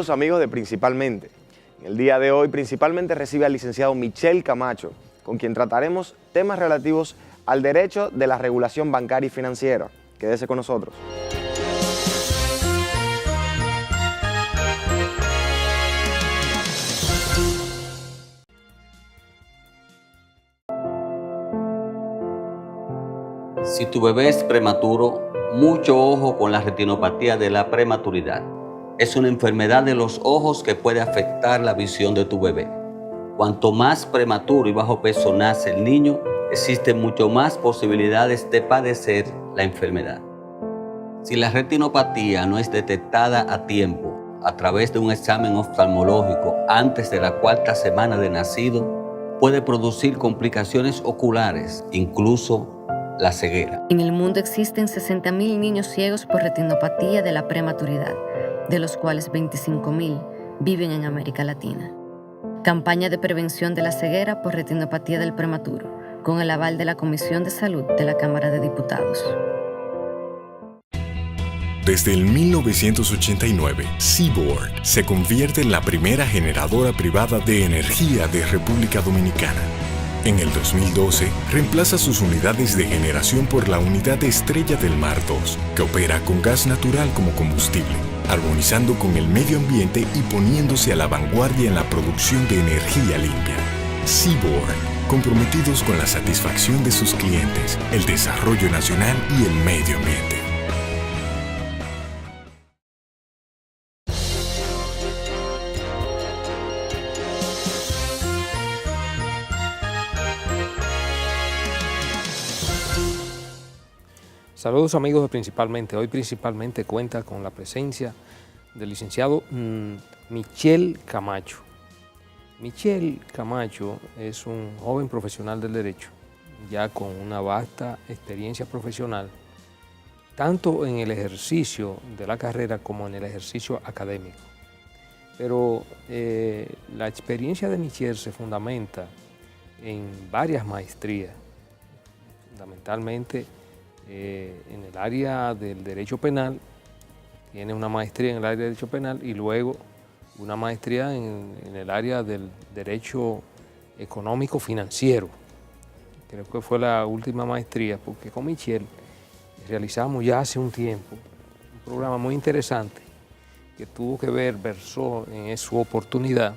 Saludos amigos de Principalmente. En el día de hoy Principalmente recibe al licenciado Michel Camacho, con quien trataremos temas relativos al derecho de la regulación bancaria y financiera. Quédese con nosotros. Si tu bebé es prematuro, mucho ojo con la retinopatía de la prematuridad. Es una enfermedad de los ojos que puede afectar la visión de tu bebé. Cuanto más prematuro y bajo peso nace el niño, existen mucho más posibilidades de padecer la enfermedad. Si la retinopatía no es detectada a tiempo a través de un examen oftalmológico antes de la 4ª semana de nacido, puede producir complicaciones oculares, incluso la ceguera. En el mundo existen 60.000 niños ciegos por retinopatía de la prematuridad, de los cuales 25.000 viven en América Latina. Campaña de prevención de la ceguera por retinopatía del prematuro, con el aval de la Comisión de Salud de la Cámara de Diputados. Desde el 1989, Seaboard se convierte en la primera generadora privada de energía de República Dominicana. En el 2012, reemplaza sus unidades de generación por la unidad Estrella del Mar 2, que opera con gas natural como combustible, armonizando con el medio ambiente y poniéndose a la vanguardia en la producción de energía limpia. Seaboard, comprometidos con la satisfacción de sus clientes, el desarrollo nacional y el medio ambiente. Saludos amigos de Principalmente. Hoy Principalmente cuenta con la presencia del licenciado Michel Camacho. Michel Camacho es un joven profesional del derecho, ya con una vasta experiencia profesional, tanto en el ejercicio de la carrera como en el ejercicio académico. Pero la experiencia de Michel se fundamenta en varias maestrías, fundamentalmente en el área del derecho penal. Tiene una maestría en el área de derecho penal y luego una maestría en el área del derecho económico financiero. Creo que fue la última maestría, porque con Michel realizamos ya hace un tiempo un programa muy interesante que tuvo que ver, versó en su oportunidad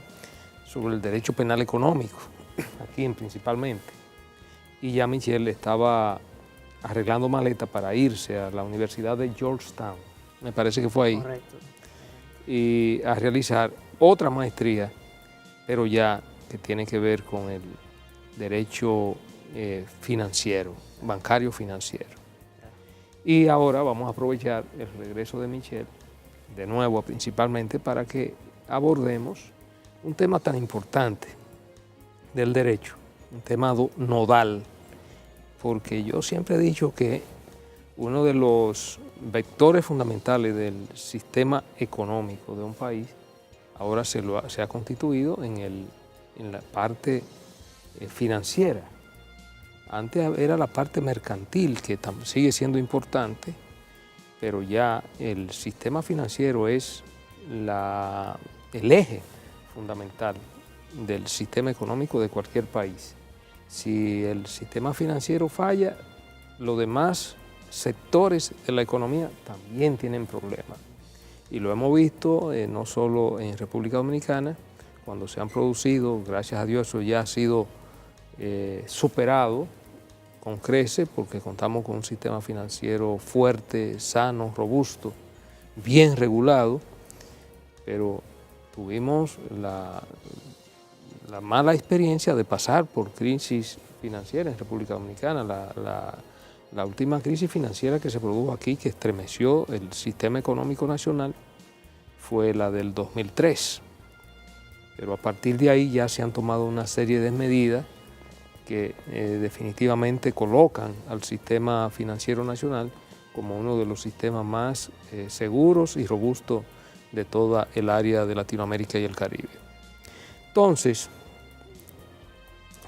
sobre el derecho penal económico, aquí Principalmente. Y ya Michel estaba arreglando maleta para irse a la Universidad de Georgetown, me parece que fue ahí. Correcto. Y a realizar otra maestría, pero ya que tiene que ver con el derecho financiero, bancario financiero. Y ahora vamos a aprovechar el regreso de Michel, de nuevo Principalmente, para que abordemos un tema tan importante del derecho, un tema nodal, porque yo siempre he dicho que uno de los vectores fundamentales del sistema económico de un país ahora se ha constituido en la parte financiera. Antes era la parte mercantil, que sigue siendo importante, pero ya el sistema financiero es el eje fundamental del sistema económico de cualquier país. Si el sistema financiero falla, los demás sectores de la economía también tienen problemas. Y lo hemos visto no solo en República Dominicana, cuando se han producido, gracias a Dios eso ya ha sido superado con creces, porque contamos con un sistema financiero fuerte, sano, robusto, bien regulado, pero tuvimos la mala experiencia de pasar por crisis financiera en República Dominicana. La última crisis financiera que se produjo aquí, que estremeció el sistema económico nacional, fue la del 2003. Pero a partir de ahí ya se han tomado una serie de medidas que definitivamente colocan al sistema financiero nacional como uno de los sistemas más seguros y robustos de toda el área de Latinoamérica y el Caribe. Entonces,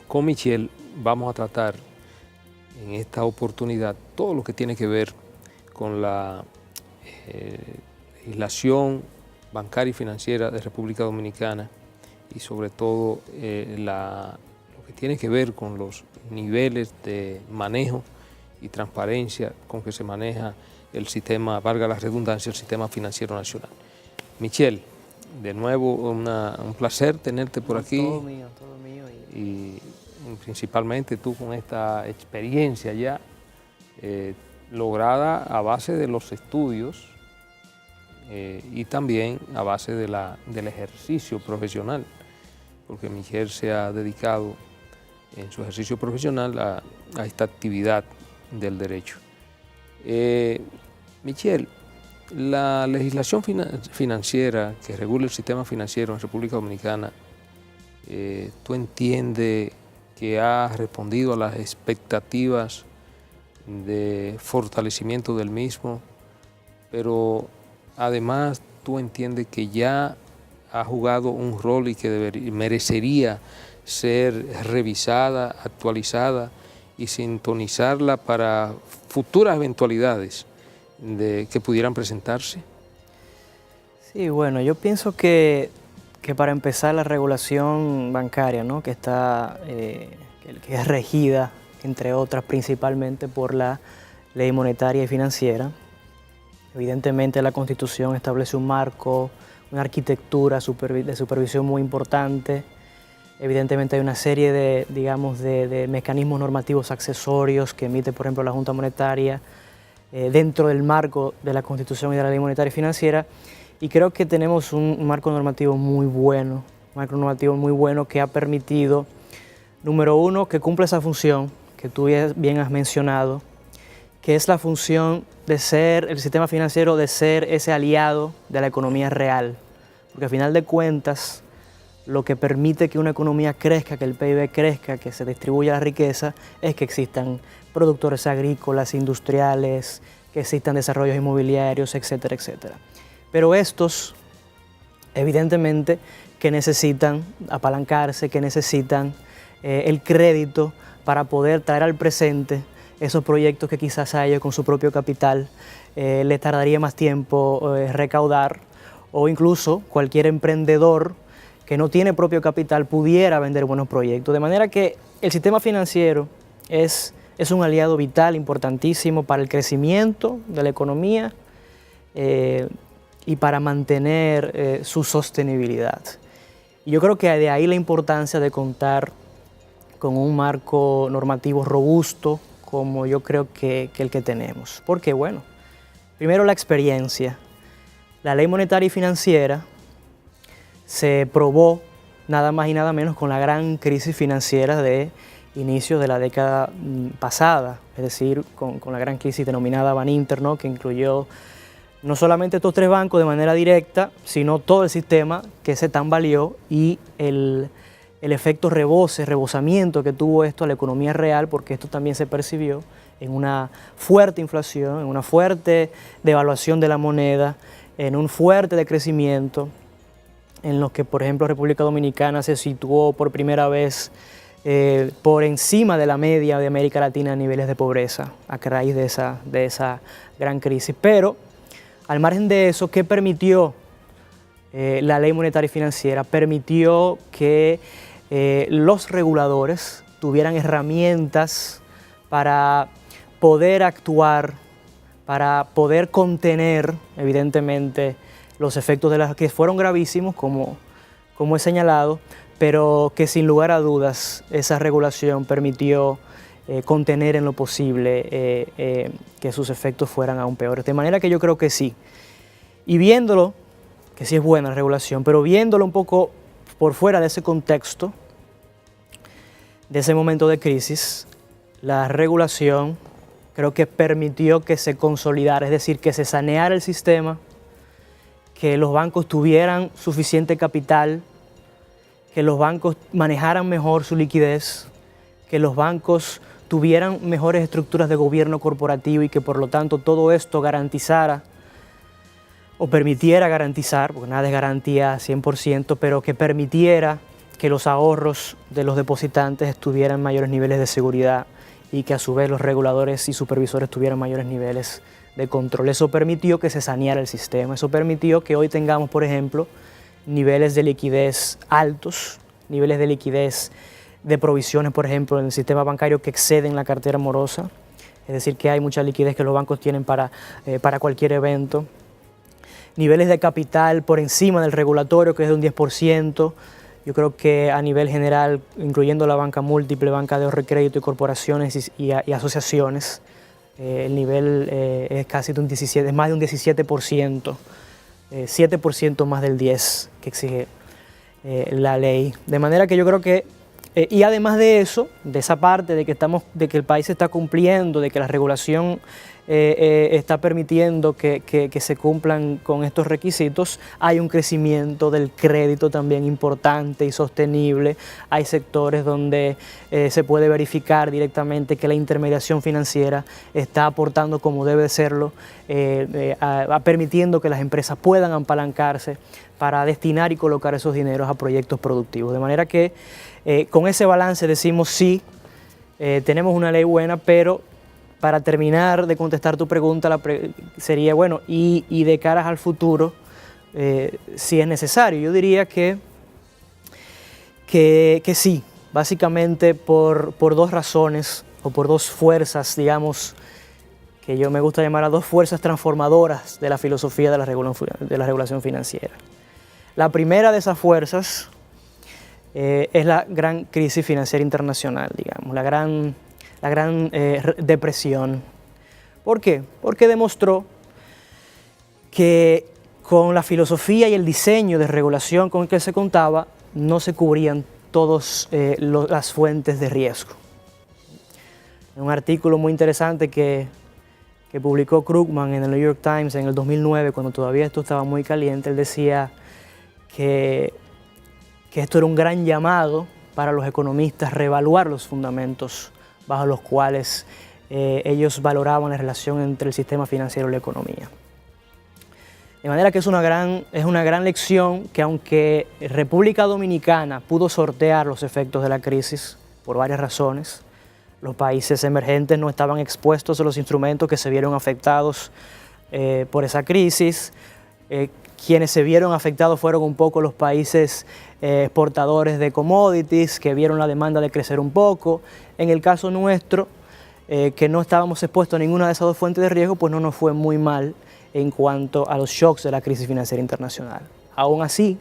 con Michel vamos a tratar en esta oportunidad todo lo que tiene que ver con la legislación bancaria y financiera de República Dominicana y sobre todo lo que tiene que ver con los niveles de manejo y transparencia con que se maneja el sistema, valga la redundancia, el sistema financiero nacional. Michelle, de nuevo un placer tenerte por aquí. Todo mío, todo mío. Y principalmente tú con esta experiencia ya lograda a base de los estudios y también a base del ejercicio profesional, porque Michelle se ha dedicado en su ejercicio profesional a esta actividad del derecho. Michelle, la legislación financiera que regula el sistema financiero en República Dominicana, ¿tú entiendes que ha respondido a las expectativas de fortalecimiento del mismo? Pero además, ¿tú entiendes que ya ha jugado un rol y que merecería ser revisada, actualizada y sintonizarla para futuras eventualidades que pudieran presentarse? Sí, bueno, yo pienso que para empezar la regulación bancaria, ¿no? que es regida, entre otras, principalmente por la ley monetaria y financiera. Evidentemente la Constitución establece un marco, una arquitectura de supervisión muy importante. Evidentemente hay una serie de mecanismos normativos accesorios que emite, por ejemplo, la Junta Monetaria dentro del marco de la Constitución y de la ley monetaria y financiera. Y creo que tenemos un marco normativo muy bueno, que ha permitido, número uno, que cumpla esa función que tú bien has mencionado, que es la función de ser, el sistema financiero, de ser ese aliado de la economía real. Porque al final de cuentas, lo que permite que una economía crezca, que el PIB crezca, que se distribuya la riqueza, es que existan productores agrícolas, industriales, que existan desarrollos inmobiliarios, etcétera, etcétera. Pero estos, evidentemente, que necesitan apalancarse, que necesitan el crédito para poder traer al presente esos proyectos que quizás a ellos con su propio capital les tardaría más tiempo recaudar, o incluso cualquier emprendedor que no tiene propio capital pudiera vender buenos proyectos. De manera que el sistema financiero es un aliado vital, importantísimo para el crecimiento de la economía y para mantener su sostenibilidad. Y yo creo que de ahí la importancia de contar con un marco normativo robusto como yo creo que el que tenemos. Porque, bueno, primero la experiencia. La ley monetaria y financiera se probó nada más y nada menos con la gran crisis financiera de inicio de la década pasada, es decir, con la gran crisis denominada Baninter, ¿no? Que incluyó no solamente estos tres bancos de manera directa, sino todo el sistema que se tambaleó y el efecto rebosamiento que tuvo esto a la economía real, porque esto también se percibió en una fuerte inflación, en una fuerte devaluación de la moneda, en un fuerte decrecimiento, en los que, por ejemplo, República Dominicana se situó por primera vez por encima de la media de América Latina a niveles de pobreza, a raíz de esa gran crisis. Pero, al margen de eso, ¿qué permitió la ley monetaria y financiera? Permitió que los reguladores tuvieran herramientas para poder actuar, para poder contener, evidentemente, los efectos de las que fueron gravísimos, como he señalado, pero que sin lugar a dudas esa regulación permitió contener en lo posible que sus efectos fueran aún peores. De manera que yo creo que sí. Y viéndolo, que sí es buena la regulación, pero viéndolo un poco por fuera de ese contexto, de ese momento de crisis, la regulación creo que permitió que se consolidara, es decir, que se saneara el sistema, que los bancos tuvieran suficiente capital, que los bancos manejaran mejor su liquidez, que los bancos tuvieran mejores estructuras de gobierno corporativo y que por lo tanto todo esto garantizara o permitiera garantizar, porque nada es garantía 100%, pero que permitiera que los ahorros de los depositantes estuvieran en mayores niveles de seguridad y que a su vez los reguladores y supervisores tuvieran mayores niveles de control. Eso permitió que se saneara el sistema, eso permitió que hoy tengamos, por ejemplo, niveles de liquidez altos, niveles de liquidez de provisiones, por ejemplo, en el sistema bancario que exceden la cartera morosa, es decir, que hay mucha liquidez que los bancos tienen para cualquier evento. Niveles de capital por encima del regulatorio, que es de un 10%. Yo creo que a nivel general, incluyendo la banca múltiple, banca de ahorro y crédito y corporaciones y asociaciones, el nivel es casi de un 17%, es más de un 17%, 7% más del 10% que exige la ley. De manera que yo creo que, y además de eso, de esa parte de que el país está cumpliendo, de que la regulación está permitiendo que se cumplan con estos requisitos, hay un crecimiento del crédito también importante y sostenible. Hay sectores donde se puede verificar directamente que la intermediación financiera está aportando como debe serlo, permitiendo que las empresas puedan apalancarse para destinar y colocar esos dineros a proyectos productivos. De manera que con ese balance decimos sí, tenemos una ley buena, pero para terminar de contestar tu pregunta, sería, bueno, y de caras al futuro, si es necesario. Yo diría que sí, básicamente por dos razones, o por dos fuerzas, digamos, que yo me gusta llamar a dos fuerzas transformadoras de la filosofía de la regulación financiera. La primera de esas fuerzas es la gran crisis financiera internacional, digamos, la gran depresión. ¿Por qué? Porque demostró que con la filosofía y el diseño de regulación con el que se contaba, no se cubrían todas las fuentes de riesgo. En un artículo muy interesante que publicó Krugman en el New York Times en el 2009, cuando todavía esto estaba muy caliente, él decía que esto era un gran llamado para los economistas reevaluar los fundamentos bajo los cuales ellos valoraban la relación entre el sistema financiero y la economía. De manera que es una gran lección que, aunque República Dominicana pudo sortear los efectos de la crisis por varias razones, los países emergentes no estaban expuestos a los instrumentos que se vieron afectados por esa crisis. Quienes se vieron afectados fueron un poco los países exportadores de commodities, que vieron la demanda de crecer un poco. En el caso nuestro, que no estábamos expuestos a ninguna de esas dos fuentes de riesgo, pues no nos fue muy mal en cuanto a los shocks de la crisis financiera internacional. Aún así,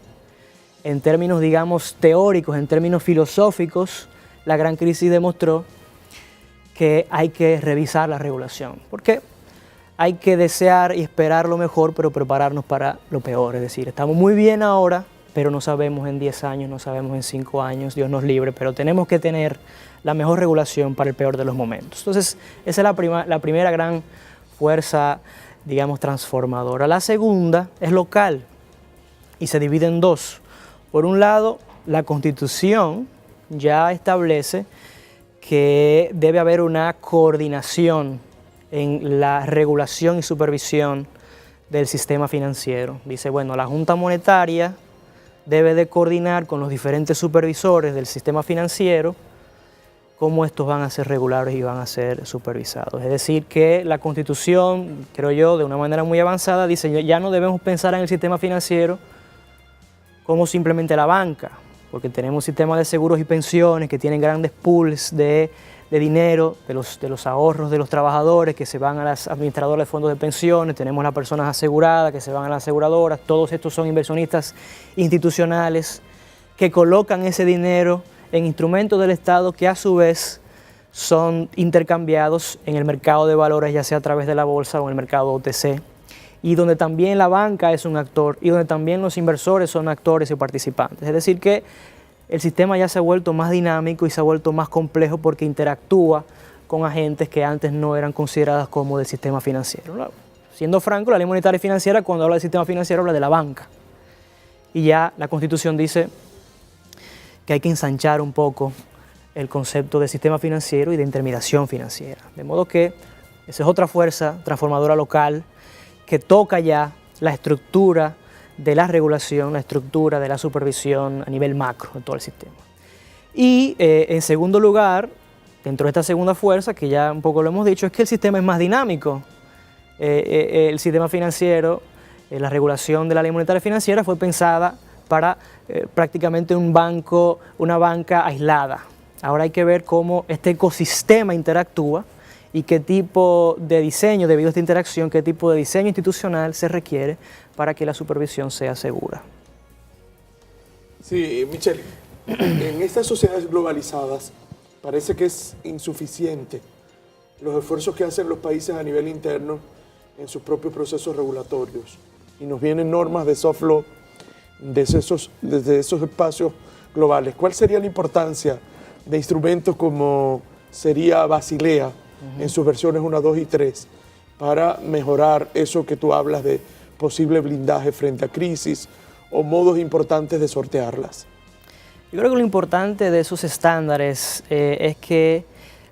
en términos, digamos, teóricos, en términos filosóficos, la gran crisis demostró que hay que revisar la regulación. ¿Por qué? Hay que desear y esperar lo mejor, pero prepararnos para lo peor. Es decir, estamos muy bien ahora, pero no sabemos en 10 años, no sabemos en 5 años, Dios nos libre, pero tenemos que tener la mejor regulación para el peor de los momentos. Entonces, esa es la primera gran fuerza, digamos, transformadora. La segunda es local y se divide en dos. Por un lado, la Constitución ya establece que debe haber una coordinación en la regulación y supervisión del sistema financiero. Dice, bueno, la Junta Monetaria debe de coordinar con los diferentes supervisores del sistema financiero cómo estos van a ser regulados y van a ser supervisados. Es decir, que la Constitución, creo yo, de una manera muy avanzada, dice, ya no debemos pensar en el sistema financiero como simplemente la banca, porque tenemos sistemas de seguros y pensiones que tienen grandes pools de dinero, de los ahorros de los trabajadores que se van a las administradoras de fondos de pensiones, tenemos las personas aseguradas que se van a las aseguradoras, todos estos son inversionistas institucionales que colocan ese dinero en instrumentos del Estado que a su vez son intercambiados en el mercado de valores, ya sea a través de la bolsa o en el mercado OTC, y donde también la banca es un actor y donde también los inversores son actores y participantes. Es decir que el sistema ya se ha vuelto más dinámico y se ha vuelto más complejo porque interactúa con agentes que antes no eran consideradas como del sistema financiero. Siendo franco, la ley monetaria y financiera, cuando habla del sistema financiero, habla de la banca. Y ya la Constitución dice que hay que ensanchar un poco el concepto de sistema financiero y de intermediación financiera. De modo que esa es otra fuerza transformadora local que toca ya la estructura de la regulación, la estructura de la supervisión a nivel macro de todo el sistema. Y en segundo lugar, dentro de esta segunda fuerza, que ya un poco lo hemos dicho, es que el sistema es más dinámico. el sistema financiero, la regulación de la ley monetaria financiera fue pensada para prácticamente una banca aislada. Ahora hay que ver cómo este ecosistema interactúa y qué tipo de diseño, debido a esta interacción, qué tipo de diseño institucional se requiere para que la supervisión sea segura. Sí, Michelle, en estas sociedades globalizadas parece que es insuficiente los esfuerzos que hacen los países a nivel interno en sus propios procesos regulatorios. Y nos vienen normas de soft law desde esos espacios globales. ¿Cuál sería la importancia de instrumentos como sería Basilea en sus versiones 1, 2 y 3 para mejorar eso que tú hablas de posible blindaje frente a crisis o modos importantes de sortearlas? Yo creo que lo importante de esos estándares es que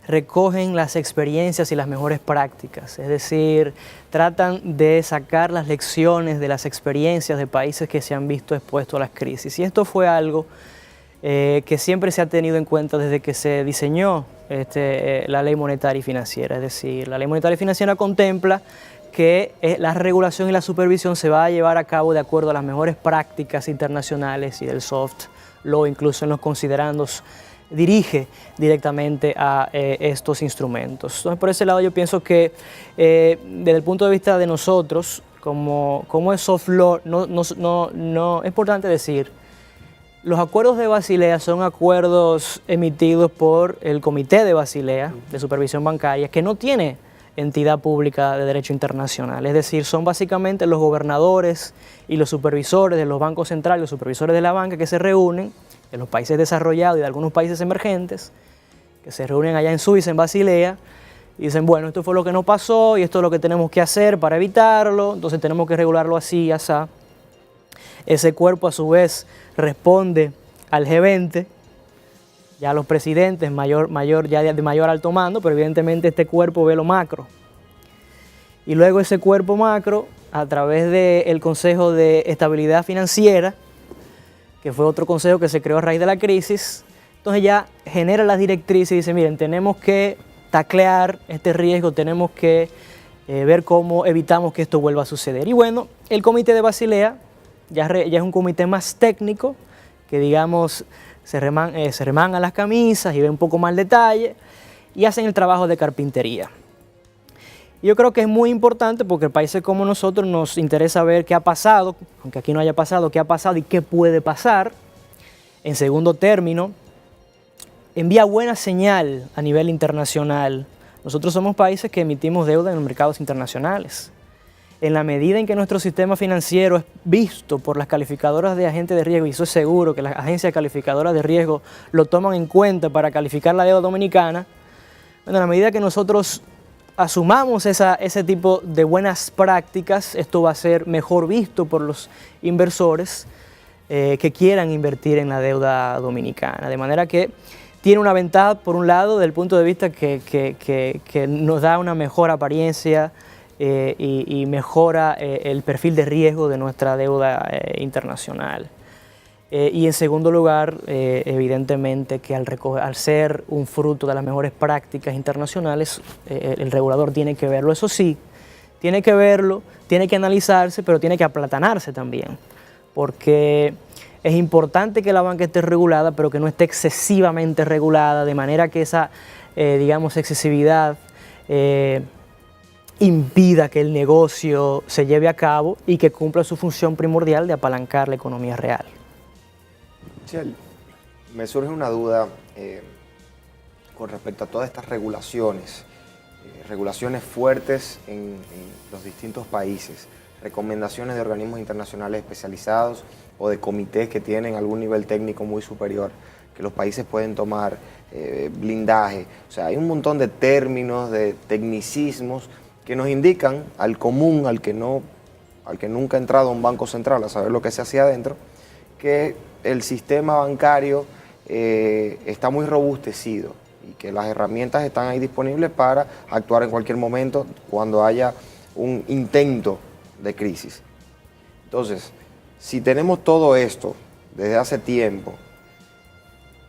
recogen las experiencias y las mejores prácticas, es decir, tratan de sacar las lecciones de las experiencias de países que se han visto expuestos a las crisis. Y esto fue algo que siempre se ha tenido en cuenta desde que se diseñó la ley monetaria y financiera. Es decir, la ley monetaria y financiera contempla que la regulación y la supervisión se va a llevar a cabo de acuerdo a las mejores prácticas internacionales y del soft law, incluso en los considerandos, dirige directamente a estos instrumentos. Entonces, por ese lado yo pienso que desde el punto de vista de nosotros, como es soft law, no es importante decir, los acuerdos de Basilea son acuerdos emitidos por el Comité de Basilea de Supervisión Bancaria, que no tiene entidad pública de derecho internacional. Es decir, son básicamente los gobernadores y los supervisores de los bancos centrales, los supervisores de la banca que se reúnen en los países desarrollados y de algunos países emergentes, que se reúnen allá en Suiza, en Basilea, y dicen, bueno, esto fue lo que nos pasó y esto es lo que tenemos que hacer para evitarlo, entonces tenemos que regularlo así y así. Ese cuerpo a su vez responde al G20, ya los presidentes ya de mayor alto mando, pero evidentemente este cuerpo ve lo macro. Y luego ese cuerpo macro, a través del Consejo de Estabilidad Financiera, que fue otro consejo que se creó a raíz de la crisis, entonces ya genera las directrices y dice, miren, tenemos que taclear este riesgo, tenemos que ver cómo evitamos que esto vuelva a suceder. Y bueno, el Comité de Basilea ya es un comité más técnico, que digamos se remangan las camisas y ven un poco más el detalle y hacen el trabajo de carpintería. Yo creo que es muy importante porque en países como nosotros nos interesa ver qué ha pasado, aunque aquí no haya pasado, qué ha pasado y qué puede pasar. En segundo término, envía buena señal a nivel internacional. Nosotros somos países que emitimos deuda en los mercados internacionales. En la medida en que nuestro sistema financiero es visto por las calificadoras de agentes de riesgo, y eso es seguro que las agencias calificadoras de riesgo lo toman en cuenta para calificar la deuda dominicana, bueno, en la medida que nosotros asumamos ese tipo de buenas prácticas, esto va a ser mejor visto por los inversores que quieran invertir en la deuda dominicana. De manera que tiene una ventaja, por un lado, desde el punto de vista que nos da una mejor apariencia y mejora el perfil de riesgo de nuestra deuda internacional. Y en segundo lugar, evidentemente que al ser un fruto de las mejores prácticas internacionales, el regulador tiene que verlo. Eso sí, tiene que verlo, tiene que analizarse, pero tiene que aplatanarse también, porque es importante que la banca esté regulada, pero que no esté excesivamente regulada, de manera que esa, digamos, excesividad impida que el negocio se lleve a cabo y que cumpla su función primordial de apalancar la economía real. Michelle, me surge una duda con respecto a todas estas regulaciones, regulaciones fuertes en los distintos países, recomendaciones de organismos internacionales especializados o de comités que tienen algún nivel técnico muy superior, que los países pueden tomar, blindaje. O sea, hay un montón de términos, de tecnicismos que nos indican al común, al que nunca ha entrado a un banco central a saber lo que se hacía adentro, que el sistema bancario está muy robustecido y que las herramientas están ahí disponibles para actuar en cualquier momento cuando haya un intento de crisis. Entonces, si tenemos todo esto desde hace tiempo,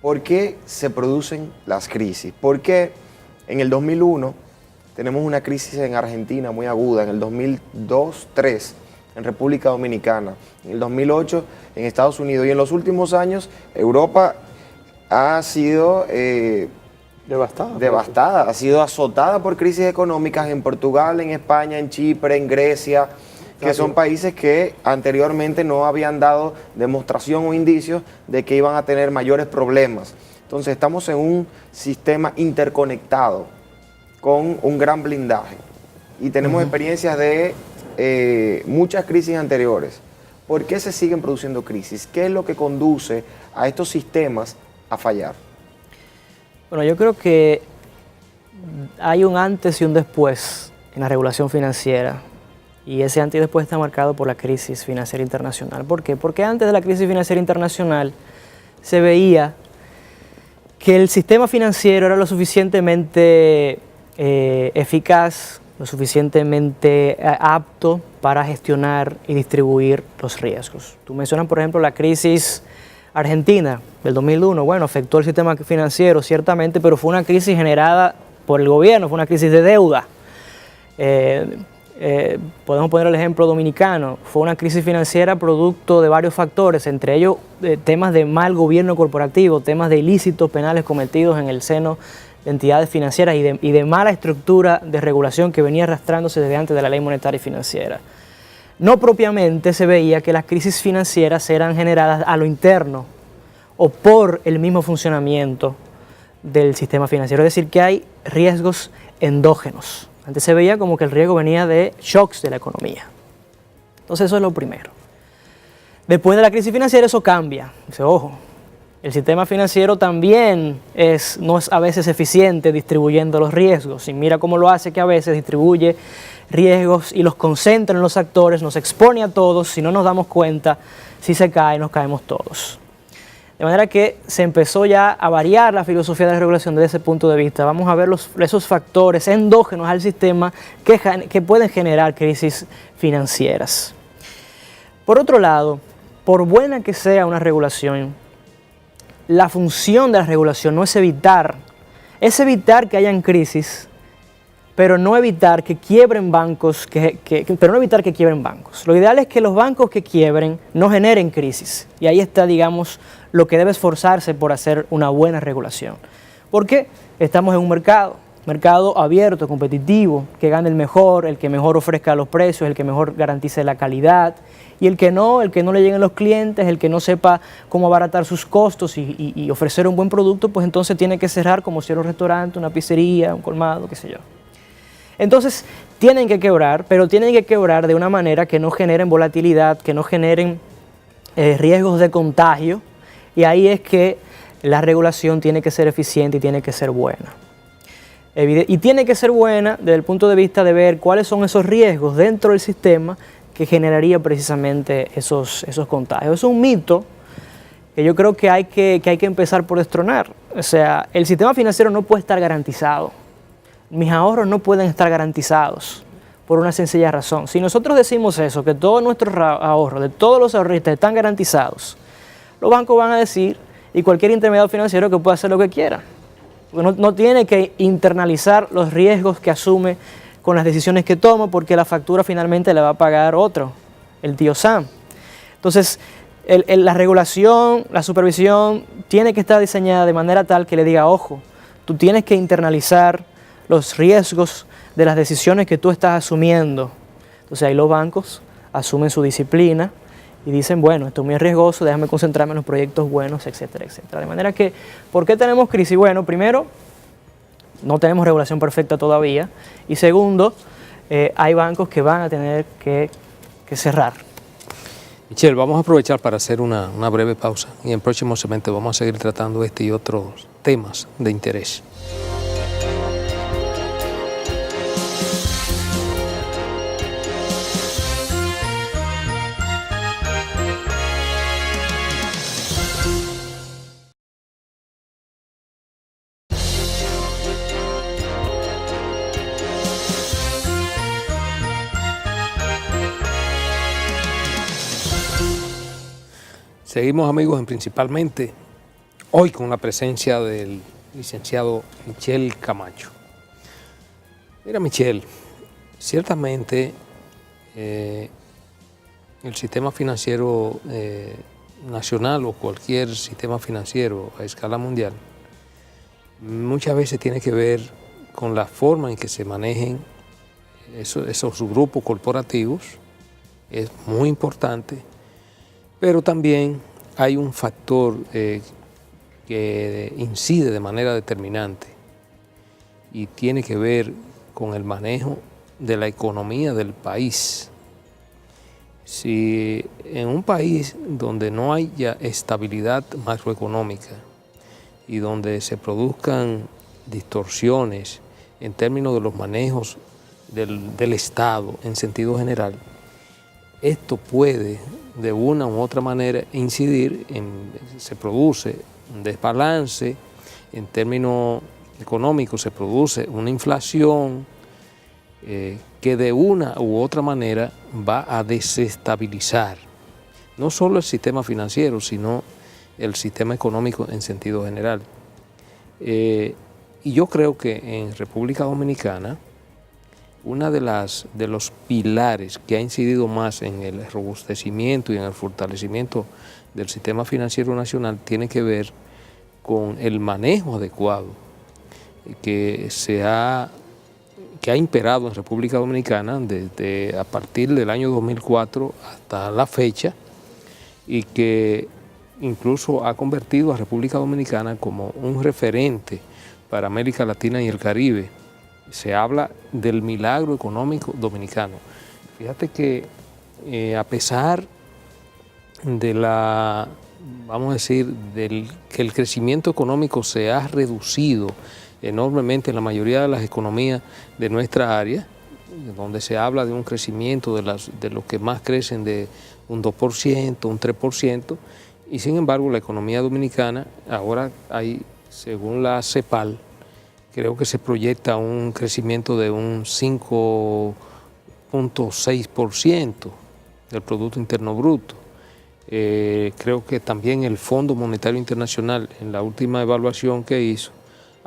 ¿por qué se producen las crisis? ¿Por qué en el 2001 tenemos una crisis en Argentina muy aguda, en el 2002-2003 en República Dominicana, en el 2008 en Estados Unidos, y en los últimos años Europa ha sido devastada, ha sido azotada por crisis económicas en Portugal, en España, en Chipre, en Grecia, que son países que anteriormente no habían dado demostración o indicios de que iban a tener mayores problemas. Entonces estamos en un sistema interconectado con un gran blindaje y tenemos experiencias de muchas crisis anteriores. ¿Por qué se siguen produciendo crisis? ¿Qué es lo que conduce a estos sistemas a fallar? Bueno, yo creo que hay un antes y un después en la regulación financiera, y ese antes y después está marcado por la crisis financiera internacional. ¿Por qué? Porque antes de la crisis financiera internacional se veía que el sistema financiero era lo suficientemente eficaz, lo suficientemente apto para gestionar y distribuir los riesgos. Tú mencionas, por ejemplo, la crisis argentina del 2001. Bueno, afectó el sistema financiero, ciertamente, pero fue una crisis generada por el gobierno, fue una crisis de deuda. Podemos poner el ejemplo dominicano. Fue una crisis financiera producto de varios factores, entre ellos temas de mal gobierno corporativo, temas de ilícitos penales cometidos en el seno de entidades financieras y de mala estructura de regulación que venía arrastrándose desde antes de la ley monetaria y financiera. No propiamente se veía que las crisis financieras eran generadas a lo interno o por el mismo funcionamiento del sistema financiero, es decir, que hay riesgos endógenos. Antes se veía como que el riesgo venía de shocks de la economía. Entonces eso es lo primero. Después de la crisis financiera eso cambia. Dice, ojo, el sistema financiero también no es a veces eficiente distribuyendo los riesgos. Y mira cómo lo hace, que a veces distribuye riesgos y los concentra en los actores, nos expone a todos. Si no nos damos cuenta, si se cae, nos caemos todos. De manera que se empezó ya a variar la filosofía de la regulación desde ese punto de vista. Vamos a ver esos factores endógenos al sistema que pueden generar crisis financieras. Por otro lado, por buena que sea una regulación, la función de la regulación no es evitar que hayan crisis, pero no evitar que quiebren bancos, Lo ideal es que los bancos que quiebren no generen crisis. Y ahí está, digamos, lo que debe esforzarse por hacer una buena regulación. Porque estamos en un mercado abierto, competitivo, que gane el que mejor ofrezca los precios, el que mejor garantice la calidad. Y el que no le lleguen los clientes, el que no sepa cómo abaratar sus costos y ofrecer un buen producto, pues entonces tiene que cerrar, como si era un restaurante, una pizzería, un colmado, qué sé yo. Entonces tienen que quebrar, pero tienen que quebrar de una manera que no generen volatilidad, que no generen riesgos de contagio, y ahí es que la regulación tiene que ser eficiente y tiene que ser buena. Y tiene que ser buena desde el punto de vista de ver cuáles son esos riesgos dentro del sistema que generaría precisamente esos contagios. Es un mito que yo creo que hay que empezar por destronar. O sea, el sistema financiero no puede estar garantizado. Mis ahorros no pueden estar garantizados por una sencilla razón. Si nosotros decimos eso, que todos nuestros ahorros de todos los ahorristas están garantizados, los bancos van a decir, y cualquier intermediario financiero, que puede hacer lo que quiera. Porque no tiene que internalizar los riesgos que asume con las decisiones que toma, porque la factura finalmente la va a pagar otro, el tío Sam. Entonces, la regulación, la supervisión, tiene que estar diseñada de manera tal que le diga, ojo, tú tienes que internalizar los riesgos de las decisiones que tú estás asumiendo. Entonces ahí los bancos asumen su disciplina y dicen, bueno, esto es muy riesgoso, déjame concentrarme en los proyectos buenos, etcétera, etcétera. De manera que, ¿por qué tenemos crisis? Bueno, primero, no tenemos regulación perfecta todavía, y segundo, hay bancos que van a tener que cerrar. Michelle, vamos a aprovechar para hacer una breve pausa, y en el próximo segmento vamos a seguir tratando este y otros temas de interés. Seguimos, amigos, principalmente hoy con la presencia del licenciado Michel Camacho. Mira, Michelle, ciertamente el sistema financiero nacional o cualquier sistema financiero a escala mundial muchas veces tiene que ver con la forma en que se manejen esos grupos corporativos. Es muy importante, pero también hay un factor que incide de manera determinante y tiene que ver con el manejo de la economía del país. Si en un país donde no haya estabilidad macroeconómica y donde se produzcan distorsiones en términos de los manejos del Estado en sentido general, esto puede de una u otra manera incidir se produce un desbalance en términos económicos, se produce una inflación que de una u otra manera va a desestabilizar no solo el sistema financiero, sino el sistema económico en sentido general. Y yo creo que en República Dominicana, una de los pilares que ha incidido más en el robustecimiento y en el fortalecimiento del sistema financiero nacional tiene que ver con el manejo adecuado que ha imperado en República Dominicana desde a partir del año 2004 hasta la fecha, y que incluso ha convertido a República Dominicana como un referente para América Latina y el Caribe. Se habla del milagro económico dominicano. Fíjate que a pesar de vamos a decir, que el crecimiento económico se ha reducido enormemente en la mayoría de las economías de nuestra área, donde se habla de un crecimiento de los que más crecen de un 2%, un 3%, y sin embargo la economía dominicana ahora hay, según la CEPAL, creo que se proyecta un crecimiento de un 5.6% del Producto Interno Bruto. Creo que también el Fondo Monetario Internacional, en la última evaluación que hizo,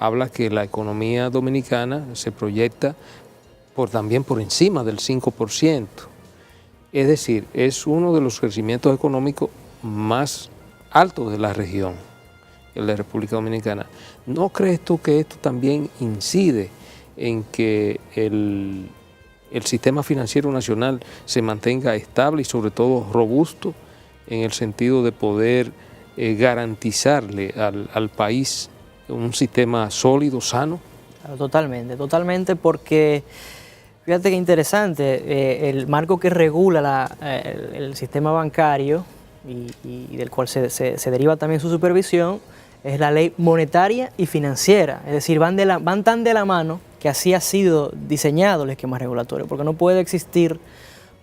habla que la economía dominicana se proyecta también por encima del 5%. Es decir, es uno de los crecimientos económicos más altos de la región, el de República Dominicana. ¿No crees tú que esto también incide en que el sistema financiero nacional se mantenga estable y sobre todo robusto en el sentido de poder garantizarle al país un sistema sólido, sano? Totalmente, porque fíjate que interesante, el marco que regula el sistema bancario y del cual se deriva también su supervisión es la ley monetaria y financiera, es decir, van tan de la mano que así ha sido diseñado el esquema regulatorio, porque no puede existir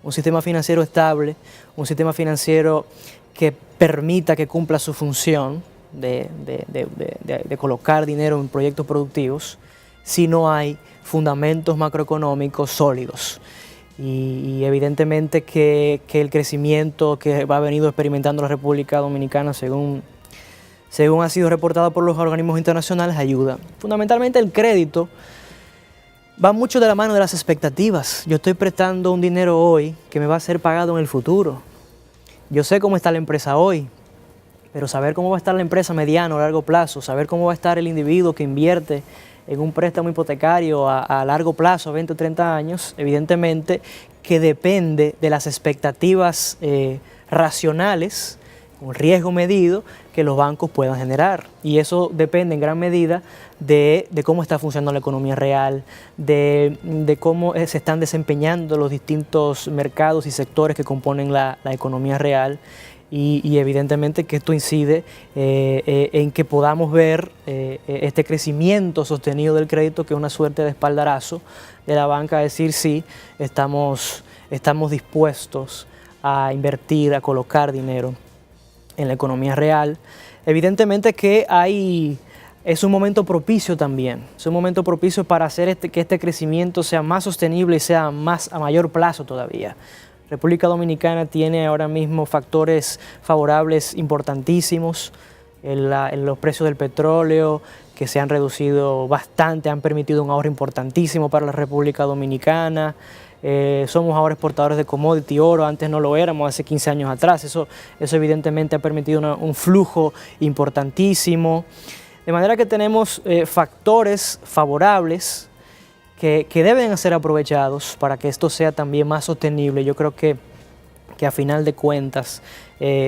un sistema financiero estable, un sistema financiero que permita que cumpla su función de colocar dinero en proyectos productivos si no hay fundamentos macroeconómicos sólidos. Y evidentemente que el crecimiento que ha venido experimentando la República Dominicana, según ha sido reportado por los organismos internacionales, ayuda. Fundamentalmente el crédito va mucho de la mano de las expectativas. Yo estoy prestando un dinero hoy que me va a ser pagado en el futuro. Yo sé cómo está la empresa hoy, pero saber cómo va a estar la empresa a mediano o largo plazo, saber cómo va a estar el individuo que invierte en un préstamo hipotecario a largo plazo, 20 o 30 años, evidentemente que depende de las expectativas racionales, con riesgo medido, que los bancos puedan generar. Y eso depende en gran medida de cómo está funcionando la economía real, de cómo se están desempeñando los distintos mercados y sectores que componen la economía real. Y evidentemente que esto incide en que podamos ver este crecimiento sostenido del crédito, que es una suerte de espaldarazo de la banca, a decir sí, estamos dispuestos a invertir, a colocar dinero en la economía real. Evidentemente que es un momento propicio también, es un momento propicio para hacer que este crecimiento sea más sostenible y sea más a mayor plazo todavía. República Dominicana tiene ahora mismo factores favorables importantísimos. los precios del petróleo que se han reducido bastante, han permitido un ahorro importantísimo para la República Dominicana. Somos ahora exportadores de commodity, oro, antes no lo éramos, hace 15 años atrás. Eso evidentemente ha permitido un flujo importantísimo. De manera que tenemos factores favorables que deben ser aprovechados para que esto sea también más sostenible. Yo creo que a final de cuentas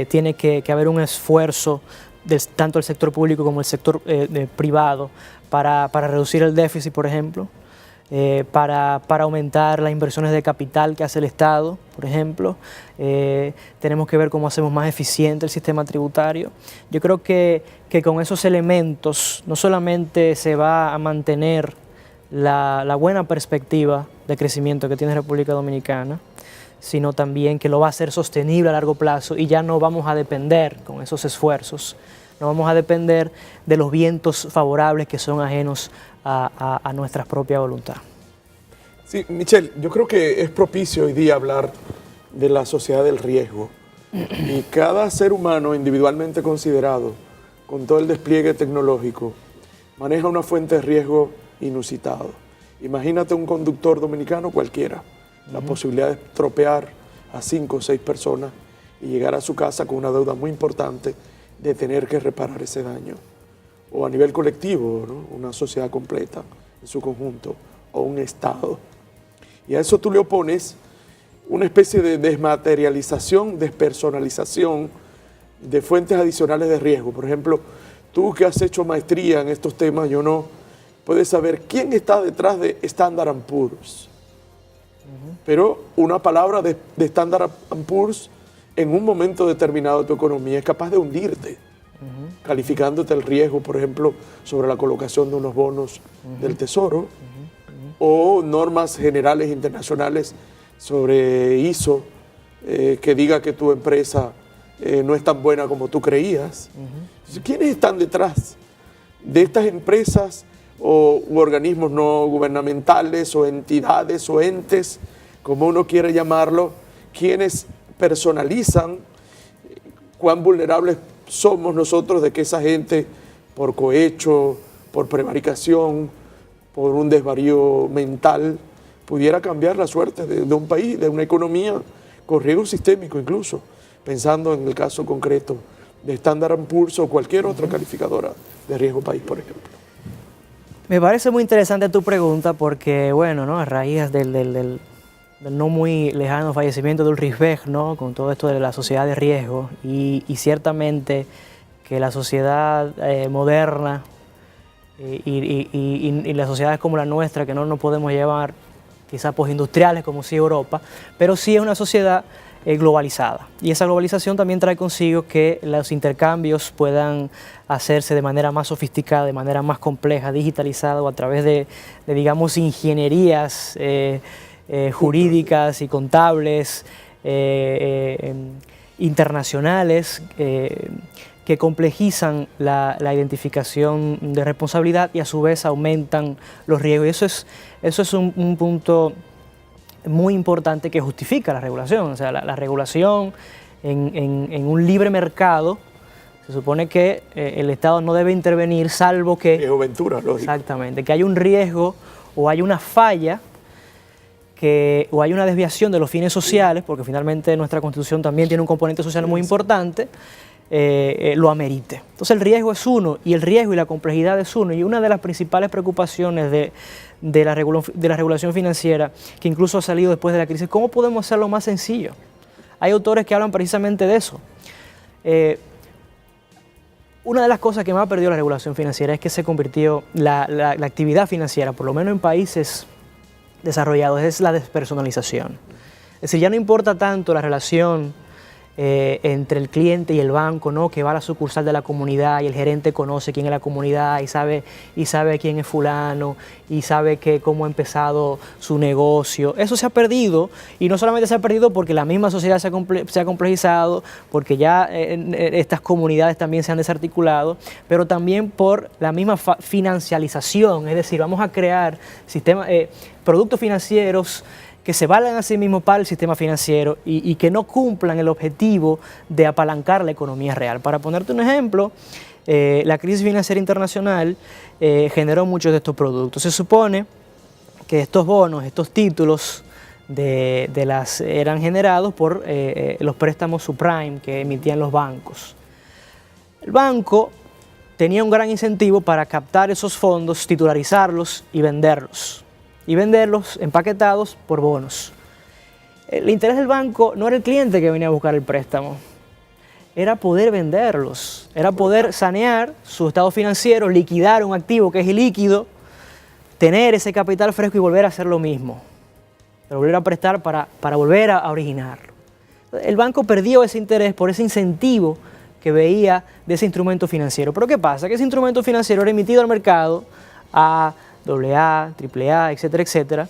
tiene que haber un esfuerzo tanto del sector público como del sector privado para reducir el déficit, por ejemplo, para aumentar las inversiones de capital que hace el Estado, por ejemplo. Tenemos que ver cómo hacemos más eficiente el sistema tributario. Yo creo que con esos elementos no solamente se va a mantener la buena perspectiva de crecimiento que tiene República Dominicana, sino también que lo va a hacer sostenible a largo plazo y ya no vamos a depender con esos esfuerzos, no vamos a depender de los vientos favorables que son ajenos a nuestra propia voluntad. Sí, Michelle, yo creo que es propicio hoy día hablar de la sociedad del riesgo y cada ser humano individualmente considerado, con todo el despliegue tecnológico, maneja una fuente de riesgo inusitado. Imagínate un conductor dominicano cualquiera, la posibilidad de estropear a 5 o 6 personas y llegar a su casa con una deuda muy importante de tener que reparar ese daño. O a nivel colectivo, ¿no? Una sociedad completa en su conjunto, o un Estado. Y a eso tú le opones una especie de desmaterialización, despersonalización de fuentes adicionales de riesgo. Por ejemplo, tú que has hecho maestría en estos temas, yo no, puedes saber quién está detrás de Standard & Poor's. Pero una palabra de Standard & Poor's en un momento determinado de tu economía es capaz de hundirte, calificándote el riesgo, por ejemplo, sobre la colocación de unos bonos del Tesoro, o normas generales internacionales sobre ISO, que diga que tu empresa no es tan buena como tú creías. Entonces, ¿quiénes están detrás de estas empresas u organismos no gubernamentales o entidades o entes, como uno quiere llamarlo, quienes personalizan cuán vulnerables somos nosotros de que esa gente, por cohecho, por prevaricación, por un desvarío mental, pudiera cambiar la suerte de un país, de una economía con riesgo sistémico incluso, pensando en el caso concreto de Standard & Poor's o cualquier otra calificadora de riesgo país, por ejemplo? Me parece muy interesante tu pregunta porque, bueno, ¿no? A raíz del no muy lejano fallecimiento de Ulrich Beck, ¿no? Con todo esto de la sociedad de riesgo y ciertamente que la sociedad moderna y las sociedades como la nuestra, que no nos podemos llevar quizás postindustriales como sí Europa, pero sí es una sociedad globalizada. Y esa globalización también trae consigo que los intercambios puedan hacerse de manera más sofisticada, de manera más compleja, digitalizada o a través de digamos, ingenierías jurídicas y contables internacionales que complejizan la identificación de responsabilidad y a su vez aumentan los riesgos. Y eso es un punto muy importante que justifica la regulación. O sea, la regulación en un libre mercado, se supone que el Estado no debe intervenir salvo que... Riesgo ventura, lógico. Exactamente, que haya un riesgo o hay una falla o hay una desviación de los fines sociales, porque finalmente nuestra Constitución también tiene un componente social muy importante, lo amerite. Entonces el riesgo es uno, y el riesgo y la complejidad es uno, y una de las principales preocupaciones de la regulación financiera, que incluso ha salido después de la crisis, ¿cómo podemos hacerlo más sencillo? Hay autores que hablan precisamente de eso. Una de las cosas que más ha perdido la regulación financiera es que se convirtió la actividad financiera, por lo menos en países desarrollados, es la despersonalización. Es decir, ya no importa tanto la relación entre el cliente y el banco, ¿no? Que va a la sucursal de la comunidad y el gerente conoce quién es la comunidad y sabe quién es fulano y sabe cómo ha empezado su negocio. Eso se ha perdido, y no solamente se ha perdido porque la misma sociedad se ha complejizado, porque ya estas comunidades también se han desarticulado, pero también por la misma financialización. Es decir, vamos a crear productos financieros que se valgan a sí mismos para el sistema financiero y que no cumplan el objetivo de apalancar la economía real. Para ponerte un ejemplo, la crisis financiera internacional generó muchos de estos productos. Se supone que estos bonos, estos títulos eran generados por los préstamos subprime que emitían los bancos. El banco tenía un gran incentivo para captar esos fondos, titularizarlos y venderlos empaquetados por bonos. El interés del banco no era el cliente que venía a buscar el préstamo, era poder venderlos, era poder sanear su estado financiero, liquidar un activo que es ilíquido, tener ese capital fresco y volver a hacer lo mismo, volver a prestar para volver a originarlo. El banco perdió ese interés por ese incentivo que veía de ese instrumento financiero. Pero ¿qué pasa? Que ese instrumento financiero era emitido al mercado a AA, AAA, etcétera, etcétera,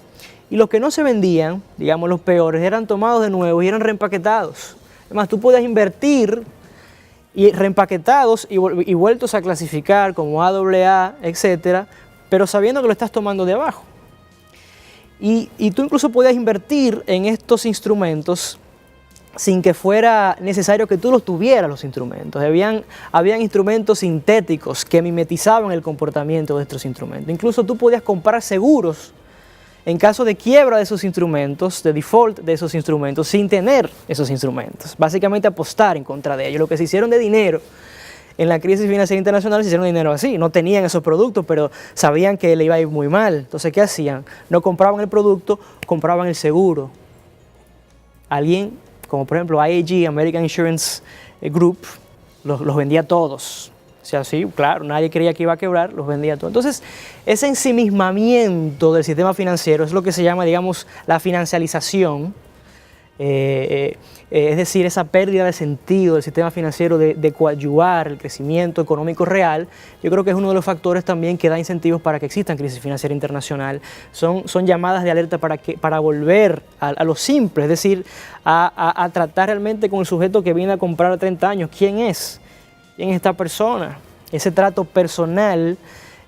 y los que no se vendían, digamos los peores, eran tomados de nuevo y eran reempaquetados. Además, tú podías invertir y reempaquetados y vueltos a clasificar como AAA, etcétera, pero sabiendo que lo estás tomando de abajo. Y tú incluso podías invertir en estos instrumentos sin que fuera necesario que tú los tuvieras los instrumentos. Habían instrumentos sintéticos que mimetizaban el comportamiento de estos instrumentos. Incluso tú podías comprar seguros en caso de quiebra de esos instrumentos, de default de esos instrumentos, sin tener esos instrumentos. Básicamente apostar en contra de ellos. Lo que se hicieron de dinero en la crisis financiera internacional, se hicieron de dinero así. No tenían esos productos, pero sabían que le iba a ir muy mal. Entonces, ¿qué hacían? No compraban el producto, compraban el seguro. Alguien, como por ejemplo IAG, American Insurance Group, los vendía todos. O sea, sí, claro, nadie creía que iba a quebrar, los vendía todos. Entonces, ese ensimismamiento del sistema financiero es lo que se llama, digamos, la financialización. Es decir, esa pérdida de sentido del sistema financiero de coadyuvar el crecimiento económico real, yo creo que es uno de los factores también que da incentivos para que exista crisis financiera internacional. Son llamadas de alerta para volver a lo simple, es decir, a tratar realmente con el sujeto que viene a comprar a 30 años. ¿Quién es? ¿Quién es esta persona? Ese trato personal,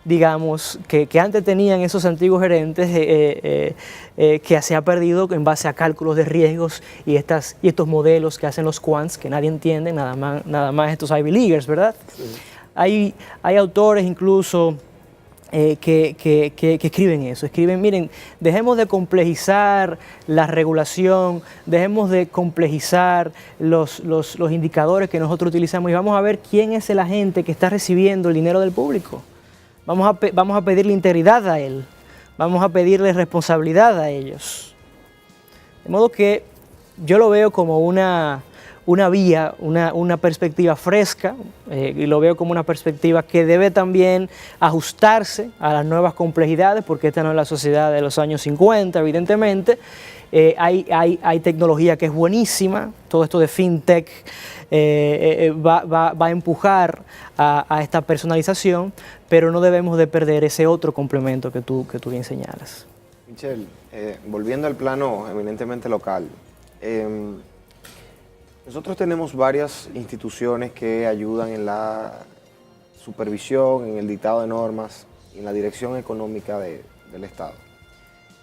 digamos, que antes tenían esos antiguos gerentes, que se ha perdido en base a cálculos de riesgos y estos modelos que hacen los quants, que nadie entiende, nada más estos Ivy Leaguers, ¿verdad? Sí. Hay autores incluso que escriben eso, miren, dejemos de complejizar la regulación, dejemos de complejizar los indicadores que nosotros utilizamos y vamos a ver quién es el agente que está recibiendo el dinero del público. Vamos a pedirle integridad a él, vamos a pedirle responsabilidad a ellos. De modo que yo lo veo como una vía, una perspectiva fresca, y lo veo como una perspectiva que debe también ajustarse a las nuevas complejidades, porque esta no es la sociedad de los años 50, evidentemente. Hay tecnología que es buenísima, todo esto de fintech va a empujar a esta personalización, pero no debemos de perder ese otro complemento que tú bien señalas. Michel, volviendo al plano eminentemente local, nosotros tenemos varias instituciones que ayudan en la supervisión, en el dictado de normas y en la dirección económica del Estado.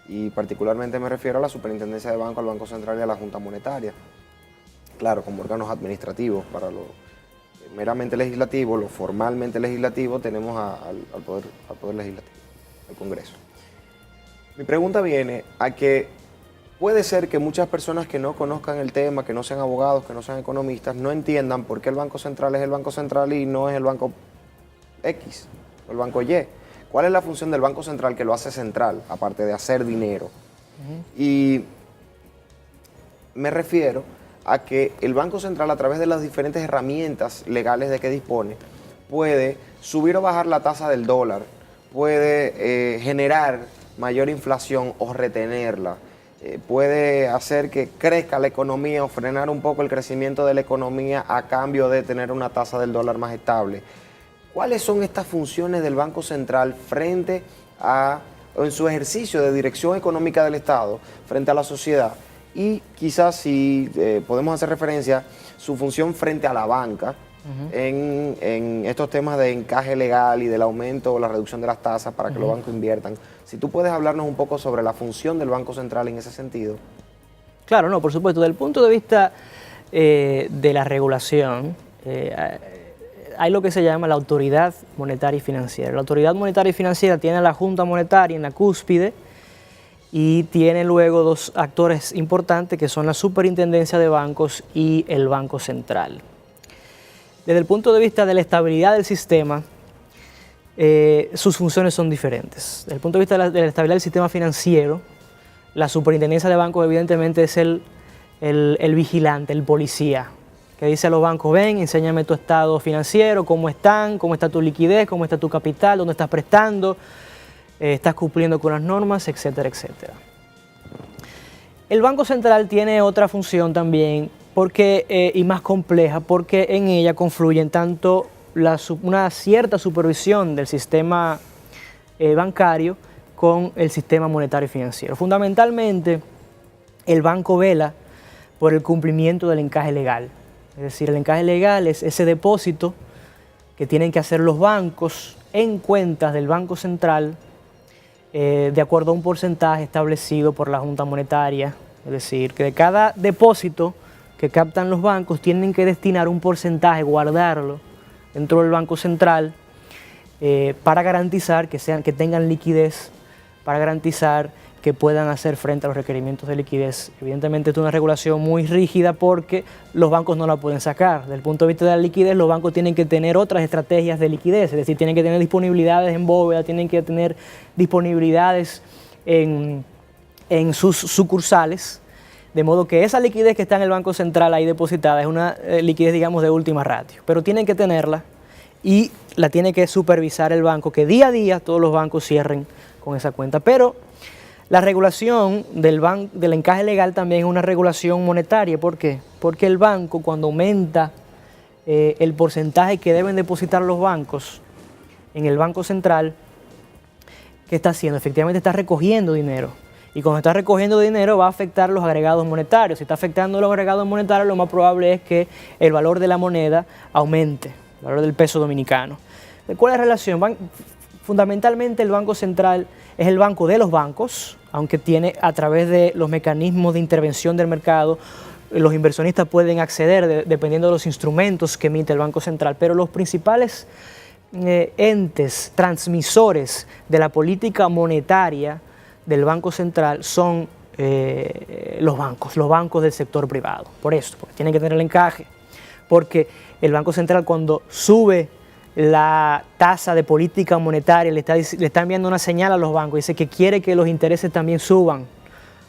Y particularmente me refiero a la Superintendencia de Banco, al Banco Central y a la Junta Monetaria. Claro, como órganos administrativos. Para lo meramente legislativo, lo formalmente legislativo, tenemos al poder Legislativo, al Congreso. Mi pregunta viene a que puede ser que muchas personas que no conozcan el tema, que no sean abogados, que no sean economistas, no entiendan por qué el Banco Central es el Banco Central y no es el Banco X o el Banco Y. ¿Cuál es la función del Banco Central que lo hace central, aparte de hacer dinero? Y me refiero a que el Banco Central, a través de las diferentes herramientas legales de que dispone, puede subir o bajar la tasa del dólar, puede generar mayor inflación o retenerla, puede hacer que crezca la economía o frenar un poco el crecimiento de la economía a cambio de tener una tasa del dólar más estable. ¿Cuáles son estas funciones del Banco Central frente a, o en su ejercicio de dirección económica del Estado frente a la sociedad? Y quizás si podemos hacer referencia, su función frente a la banca en estos temas de encaje legal y del aumento o la reducción de las tasas para que los bancos inviertan. Si tú puedes hablarnos un poco sobre la función del Banco Central en ese sentido. Claro, no, por supuesto. Desde el punto de vista de la regulación, hay lo que se llama la autoridad monetaria y financiera. La autoridad monetaria y financiera tiene a la Junta Monetaria en la cúspide y tiene luego dos actores importantes que son la Superintendencia de Bancos y el Banco Central. Desde el punto de vista de la estabilidad del sistema, sus funciones son diferentes. Desde el punto de vista de la estabilidad del sistema financiero, la Superintendencia de Bancos evidentemente es el vigilante, el policía, que dice a los bancos: ven, enséñame tu estado financiero, cómo están, cómo está tu liquidez, cómo está tu capital, dónde estás prestando, estás cumpliendo con las normas, etcétera, etcétera. El Banco Central tiene otra función también, y más compleja, porque en ella confluyen tanto una cierta supervisión del sistema bancario con el sistema monetario y financiero. Fundamentalmente, el banco vela por el cumplimiento del encaje legal. Es decir, el encaje legal es ese depósito que tienen que hacer los bancos en cuentas del Banco Central de acuerdo a un porcentaje establecido por la Junta Monetaria. Es decir, que de cada depósito que captan los bancos tienen que destinar un porcentaje, guardarlo dentro del Banco Central para garantizar que tengan liquidez, para garantizar que puedan hacer frente a los requerimientos de liquidez. Evidentemente es una regulación muy rígida porque los bancos no la pueden sacar. Desde el punto de vista de la liquidez, los bancos tienen que tener otras estrategias de liquidez, es decir, tienen que tener disponibilidades en bóveda, tienen que tener disponibilidades en sus sucursales, de modo que esa liquidez que está en el Banco Central ahí depositada es una liquidez, digamos, de última ratio, pero tienen que tenerla y la tiene que supervisar el banco, que día a día todos los bancos cierren con esa cuenta. Pero la regulación del encaje legal también es una regulación monetaria. ¿Por qué? Porque el banco, cuando aumenta el porcentaje que deben depositar los bancos en el Banco Central, ¿qué está haciendo? Efectivamente está recogiendo dinero. Y cuando está recogiendo dinero va a afectar los agregados monetarios. Si está afectando los agregados monetarios, lo más probable es que el valor de la moneda aumente, el valor del peso dominicano. ¿Cuál es la relación? Fundamentalmente el Banco Central es el banco de los bancos, aunque tiene, a través de los mecanismos de intervención del mercado, los inversionistas pueden acceder dependiendo de los instrumentos que emite el Banco Central, pero los principales entes transmisores de la política monetaria del Banco Central son los bancos del sector privado. Por eso, porque tienen que tener el encaje, porque el Banco Central, cuando sube la tasa de política monetaria, le está enviando una señal a los bancos, dice que quiere que los intereses también suban,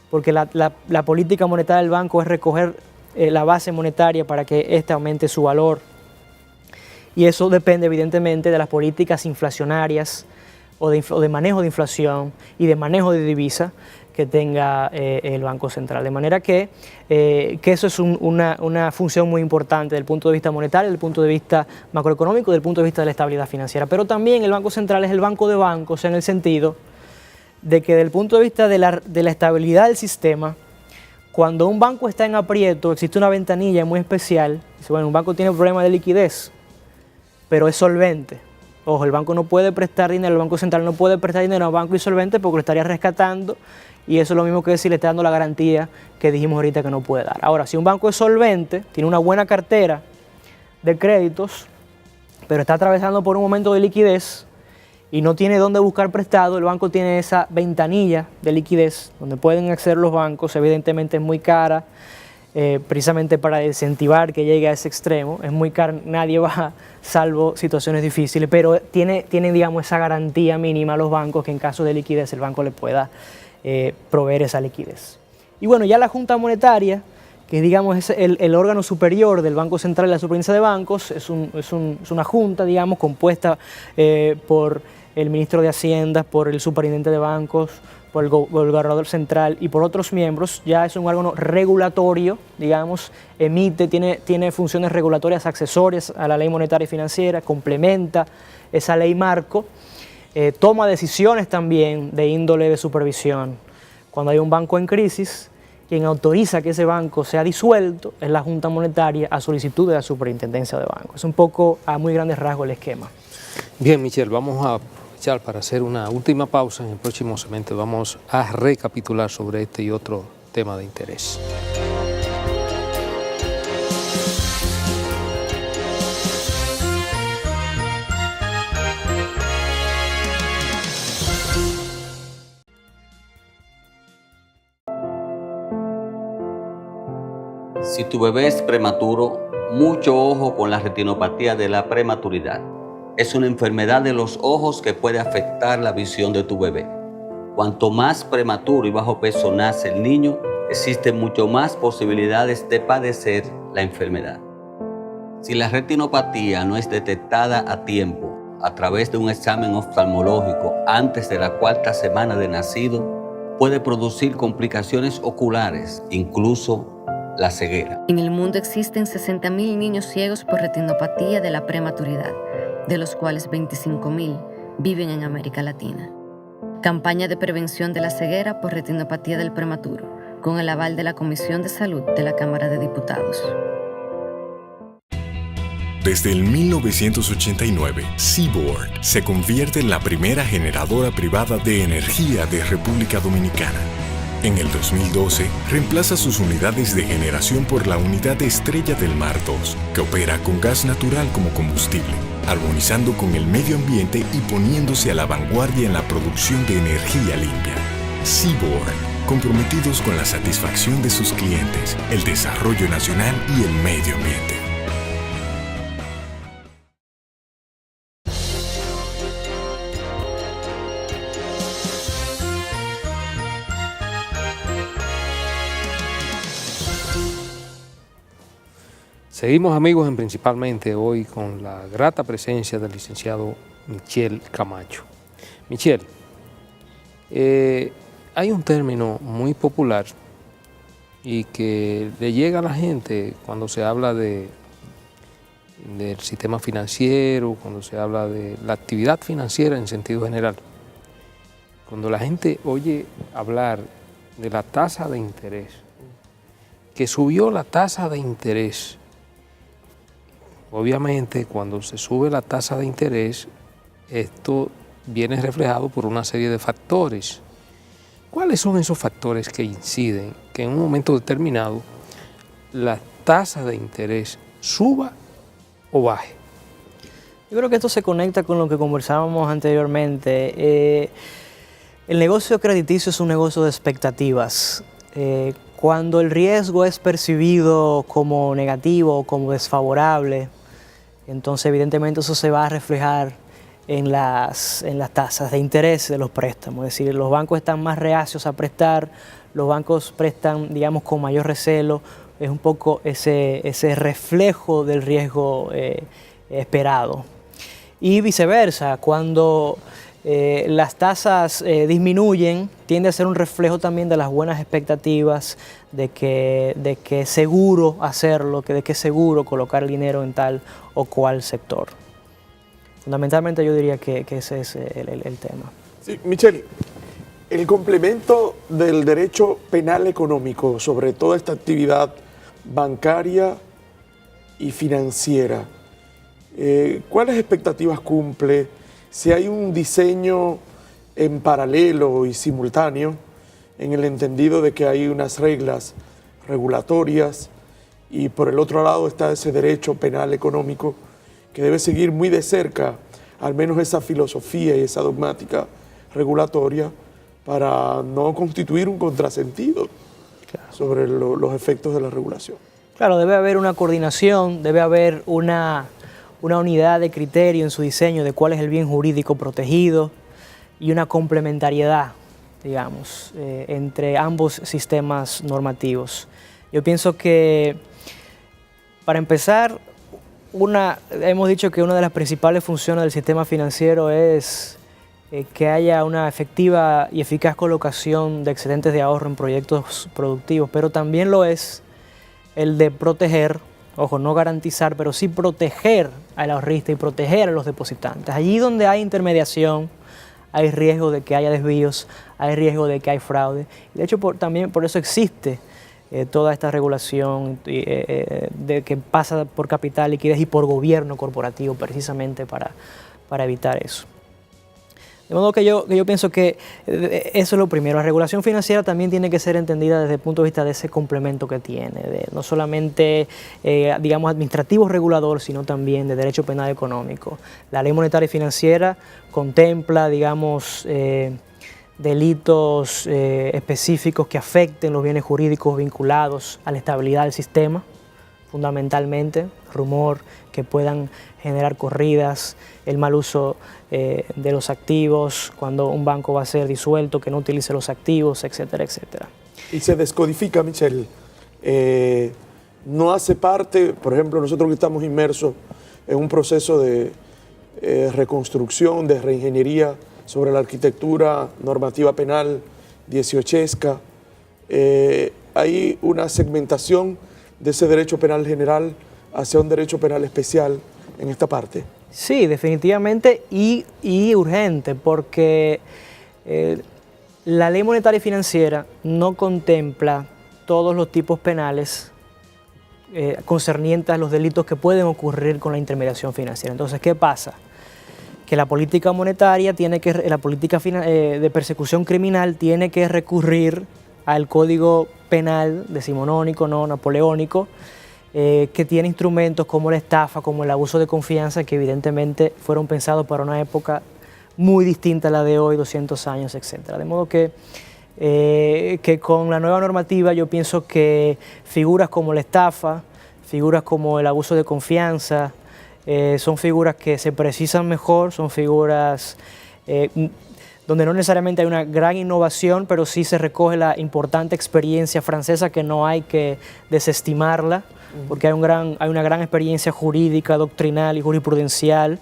porque la política monetaria del banco es recoger la base monetaria para que ésta aumente su valor. Y eso depende evidentemente de las políticas inflacionarias o de manejo de inflación y de manejo de divisa que tenga el Banco Central. De manera que eso es una función muy importante desde el punto de vista monetario, desde el punto de vista macroeconómico, desde el punto de vista de la estabilidad financiera. Pero también el Banco Central es el banco de bancos, en el sentido de que desde el punto de vista de la estabilidad del sistema, cuando un banco está en aprieto, existe una ventanilla muy especial. Dice, bueno, un banco tiene problemas de liquidez, pero es solvente. Ojo, el banco no puede prestar dinero, el Banco Central no puede prestar dinero a un banco insolvente porque lo estaría rescatando, y eso es lo mismo que decir, le está dando la garantía que dijimos ahorita que no puede dar. Ahora, si un banco es solvente, tiene una buena cartera de créditos, pero está atravesando por un momento de liquidez y no tiene dónde buscar prestado, el banco tiene esa ventanilla de liquidez donde pueden acceder los bancos. Evidentemente es muy cara, precisamente para incentivar que llegue a ese extremo. Es muy cara, nadie va salvo situaciones difíciles, pero tienen, digamos, esa garantía mínima a los bancos que en caso de liquidez el banco le pueda proveer esa liquidez. Y bueno, ya la Junta Monetaria, que digamos es el órgano superior del Banco Central y la Superintendencia de Bancos, es una junta, digamos, compuesta por el ministro de Hacienda, por el superintendente de bancos, por el gobernador central y por otros miembros. Ya es un órgano regulatorio, digamos, tiene funciones regulatorias accesorias a la ley monetaria y financiera, complementa esa ley marco, toma decisiones también de índole de supervisión. Cuando hay un banco en crisis, quien autoriza que ese banco sea disuelto es la Junta Monetaria a solicitud de la Superintendencia de Bancos. Es un poco a muy grandes rasgos el esquema. Bien, Michelle, vamos a aprovechar para hacer una última pausa. En el próximo segmento vamos a recapitular sobre este y otro tema de interés. Si tu bebé es prematuro, mucho ojo con la retinopatía de la prematuridad. Es una enfermedad de los ojos que puede afectar la visión de tu bebé. Cuanto más prematuro y bajo peso nace el niño, existen mucho más posibilidades de padecer la enfermedad. Si la retinopatía no es detectada a tiempo a través de un examen oftalmológico antes de la 4ª semana de nacido, puede producir complicaciones oculares, incluso la ceguera. En el mundo existen 60.000 niños ciegos por retinopatía de la prematuridad, de los cuales 25.000 viven en América Latina. Campaña de prevención de la ceguera por retinopatía del prematuro, con el aval de la Comisión de Salud de la Cámara de Diputados. Desde el 1989, Seaboard se convierte en la primera generadora privada de energía de República Dominicana. En el 2012, reemplaza sus unidades de generación por la unidad Estrella del Mar 2, que opera con gas natural como combustible, armonizando con el medio ambiente y poniéndose a la vanguardia en la producción de energía limpia. Seaboard, comprometidos con la satisfacción de sus clientes, el desarrollo nacional y el medio ambiente. Seguimos, amigos, principalmente hoy con la grata presencia del licenciado Michel Camacho. Michel, hay un término muy popular y que le llega a la gente cuando se habla del sistema financiero, cuando se habla de la actividad financiera en sentido general. Cuando la gente oye hablar de la tasa de interés, que subió la tasa de interés, obviamente, cuando se sube la tasa de interés, esto viene reflejado por una serie de factores. ¿Cuáles son esos factores que inciden que en un momento determinado la tasa de interés suba o baje? Yo creo que esto se conecta con lo que conversábamos anteriormente. El negocio crediticio es un negocio de expectativas. Cuando el riesgo es percibido como negativo o como desfavorable, entonces evidentemente eso se va a reflejar en las tasas de interés de los préstamos. Es decir, los bancos están más reacios a prestar, los bancos prestan, digamos, con mayor recelo. Es un poco ese reflejo del riesgo esperado. Y viceversa, cuando las tasas disminuyen, tiende a ser un reflejo también de las buenas expectativas de que es seguro hacerlo, de que es seguro colocar el dinero en tal o cual sector. Fundamentalmente yo diría que ese es el tema. Sí, Michel, el complemento del derecho penal económico sobre toda esta actividad bancaria y financiera, ¿cuáles expectativas cumple? Si hay un diseño en paralelo y simultáneo, en el entendido de que hay unas reglas regulatorias y por el otro lado está ese derecho penal económico que debe seguir muy de cerca al menos esa filosofía y esa dogmática regulatoria para no constituir un contrasentido sobre los efectos de la regulación. Claro, debe haber una coordinación, debe haber una unidad de criterio en su diseño de cuál es el bien jurídico protegido y una complementariedad, digamos, entre ambos sistemas normativos. Yo pienso que, para empezar, hemos dicho que una de las principales funciones del sistema financiero es que haya una efectiva y eficaz colocación de excedentes de ahorro en proyectos productivos, pero también lo es el de proteger, ojo, no garantizar, pero sí proteger al ahorrista y proteger a los depositantes. Allí donde hay intermediación, hay riesgo de que haya desvíos, hay riesgo de que hay fraude. De hecho, también por eso existe toda esta regulación de que pasa por capital, liquidez y por gobierno corporativo, precisamente para evitar eso. De modo que yo pienso que eso es lo primero. La regulación financiera también tiene que ser entendida desde el punto de vista de ese complemento que tiene, no solamente, digamos, administrativo regulador, sino también de derecho penal económico. La Ley Monetaria y Financiera contempla, digamos, delitos específicos que afecten los bienes jurídicos vinculados a la estabilidad del sistema, fundamentalmente, rumor, que puedan generar corridas, el mal uso de los activos, cuando un banco va a ser disuelto, que no utilice los activos, etcétera, etcétera. Y se descodifica, Michel. No hace parte, por ejemplo, nosotros que estamos inmersos en un proceso de reconstrucción, de reingeniería sobre la arquitectura normativa penal dieciochesca, hay una segmentación de ese derecho penal general hacia un derecho penal especial en esta parte. Sí, definitivamente y urgente, porque la ley monetaria y financiera no contempla todos los tipos penales concernientes a los delitos que pueden ocurrir con la intermediación financiera. Entonces, ¿qué pasa? Que la política monetaria la política de persecución criminal tiene que recurrir al Código Penal decimonónico, no napoleónico, que tiene instrumentos como la estafa, como el abuso de confianza, que evidentemente fueron pensados para una época muy distinta a la de hoy, 200 años, etc. De modo que con la nueva normativa yo pienso que figuras como la estafa, figuras como el abuso de confianza, son figuras que se precisan mejor, son figuras donde no necesariamente hay una gran innovación, pero sí se recoge la importante experiencia francesa que no hay que desestimarla, porque hay una gran experiencia jurídica, doctrinal y jurisprudencial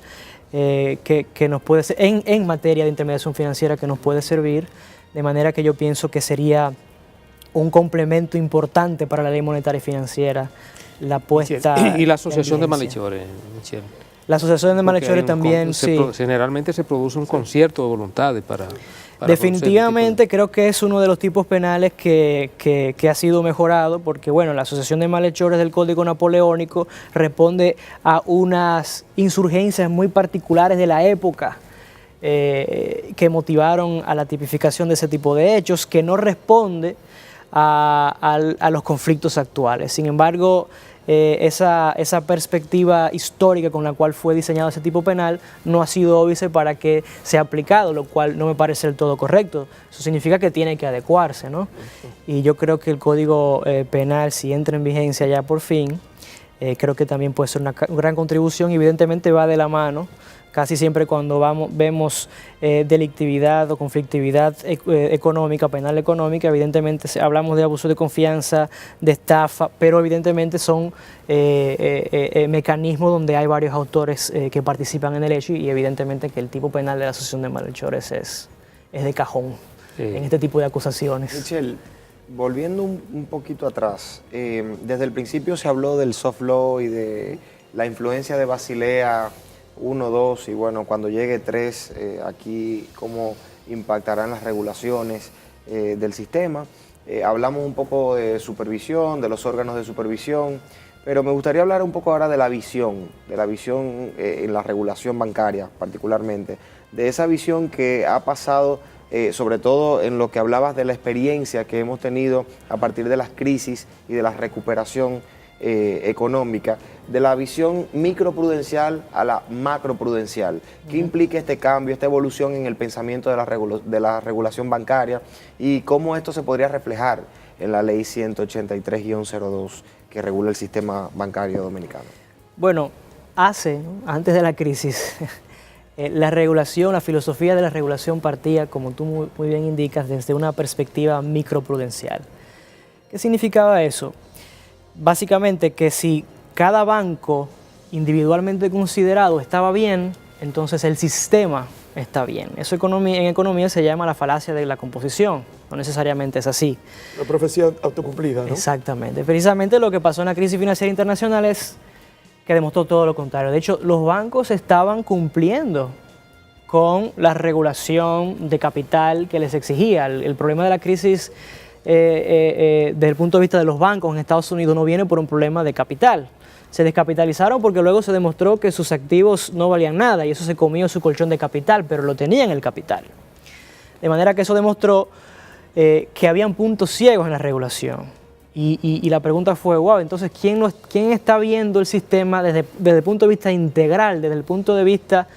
que nos puede ser, en materia de intermediación financiera, que nos puede servir, de manera que yo pienso que sería un complemento importante para la ley monetaria y financiera la puesta. Y la asociación de malhechores, Michel. La asociación de malhechores también, sí. Generalmente se produce un concierto de voluntades para definitivamente creo que es uno de los tipos penales que ha sido mejorado, porque bueno, la asociación de malhechores del Código Napoleónico responde a unas insurgencias muy particulares de la época que motivaron a la tipificación de ese tipo de hechos, que no responde a los conflictos actuales. Sin embargo, esa perspectiva histórica con la cual fue diseñado ese tipo penal no ha sido óbice para que sea aplicado, lo cual no me parece del todo correcto. Eso significa que tiene que adecuarse, ¿no? Y yo creo que el Código Penal, si entra en vigencia ya por fin, creo que también puede ser una gran contribución. Evidentemente va de la mano. Casi siempre cuando vemos delictividad o conflictividad económica, penal económica, evidentemente hablamos de abuso de confianza, de estafa, pero evidentemente son mecanismos donde hay varios autores que participan en el hecho, y evidentemente que el tipo penal de la asociación de malhechores es de cajón en este tipo de acusaciones. Michel, volviendo un poquito atrás, desde el principio se habló del soft law y de la influencia de Basilea 1, 2 y bueno, cuando llegue 3, aquí cómo impactarán las regulaciones del sistema. Hablamos un poco de supervisión, de los órganos de supervisión, pero me gustaría hablar un poco ahora de la visión en la regulación bancaria particularmente, de esa visión que ha pasado, sobre todo en lo que hablabas de la experiencia que hemos tenido a partir de las crisis y de la recuperación económica, de la visión microprudencial a la macroprudencial. ¿Qué implica este cambio, esta evolución en el pensamiento de la regulación bancaria y cómo esto se podría reflejar en la ley 183-02 que regula el sistema bancario dominicano? Bueno, antes de la crisis, la filosofía de la regulación partía, como tú muy bien indicas, desde una perspectiva microprudencial. ¿Qué significaba eso? Básicamente que si cada banco individualmente considerado estaba bien, entonces el sistema está bien. Eso en economía se llama la falacia de la composición. No necesariamente es así. La profecía autocumplida, ¿no? Exactamente. Precisamente lo que pasó en la crisis financiera internacional es que demostró todo lo contrario. De hecho, los bancos estaban cumpliendo con la regulación de capital que les exigía. El problema de la crisis desde el punto de vista de los bancos en Estados Unidos no viene por un problema de capital. Se descapitalizaron porque luego se demostró que sus activos no valían nada y eso se comió su colchón de capital, pero lo tenían el capital. De manera que eso demostró que habían puntos ciegos en la regulación. Y la pregunta fue, wow, entonces ¿quién está viendo el sistema desde el punto de vista integral, desde el punto de vista